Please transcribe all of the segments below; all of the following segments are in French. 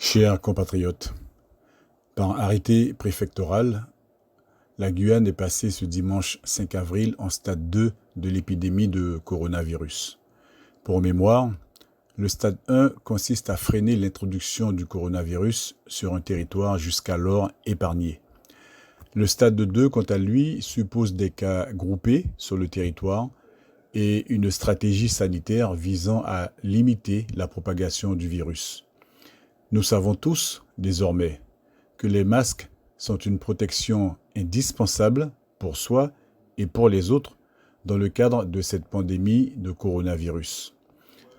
Chers compatriotes, par arrêté préfectoral, la Guyane est passée ce dimanche 5 avril en stade 2 de l'épidémie de coronavirus. Pour mémoire, le stade 1 consiste à freiner l'introduction du coronavirus sur un territoire jusqu'alors épargné. Le stade 2, quant à lui, suppose des cas groupés sur le territoire et une stratégie sanitaire visant à limiter la propagation du virus. Nous savons tous, désormais, que les masques sont une protection indispensable pour soi et pour les autres dans le cadre de cette pandémie de coronavirus.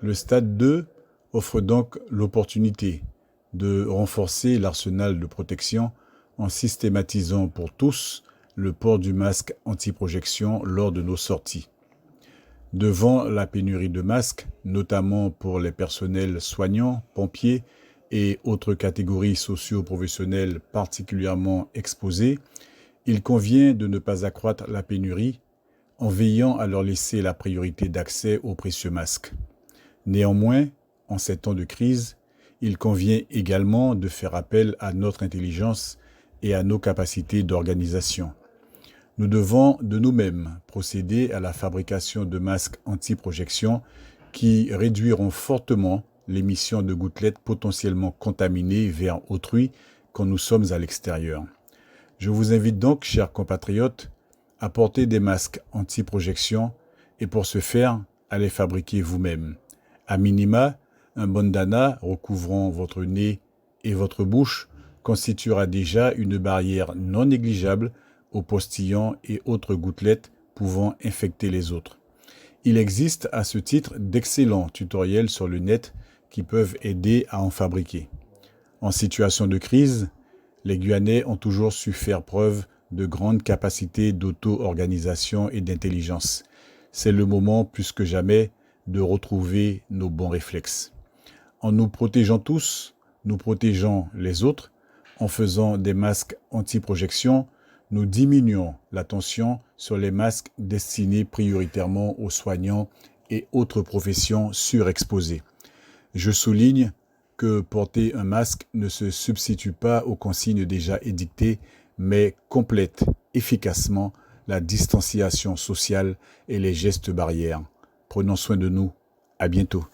Le stade 2 offre donc l'opportunité de renforcer l'arsenal de protection en systématisant pour tous le port du masque anti-projection lors de nos sorties. Devant la pénurie de masques, notamment pour les personnels soignants, pompiers et autres catégories socio-professionnelles particulièrement exposées, il convient de ne pas accroître la pénurie en veillant à leur laisser la priorité d'accès aux précieux masques. Néanmoins, en ces temps de crise, il convient également de faire appel à notre intelligence et à nos capacités d'organisation. Nous devons de nous-mêmes procéder à la fabrication de masques anti-projection qui réduiront fortement l'émission de gouttelettes potentiellement contaminées vers autrui quand nous sommes à l'extérieur. Je vous invite donc, chers compatriotes, à porter des masques anti-projection et pour ce faire, à les fabriquer vous-même. À minima, un bandana recouvrant votre nez et votre bouche constituera déjà une barrière non négligeable aux postillons et autres gouttelettes pouvant infecter les autres. Il existe à ce titre d'excellents tutoriels sur le net qui peuvent aider à en fabriquer. En situation de crise, les Guyanais ont toujours su faire preuve de grandes capacités d'auto-organisation et d'intelligence. C'est le moment plus que jamais de retrouver nos bons réflexes. En nous protégeant tous, nous protégeons les autres. En faisant des masques anti-projection, nous diminuons la tension sur les masques destinés prioritairement aux soignants et autres professions surexposées. Je souligne que porter un masque ne se substitue pas aux consignes déjà édictées, mais complète efficacement la distanciation sociale et les gestes barrières. Prenons soin de nous. À bientôt.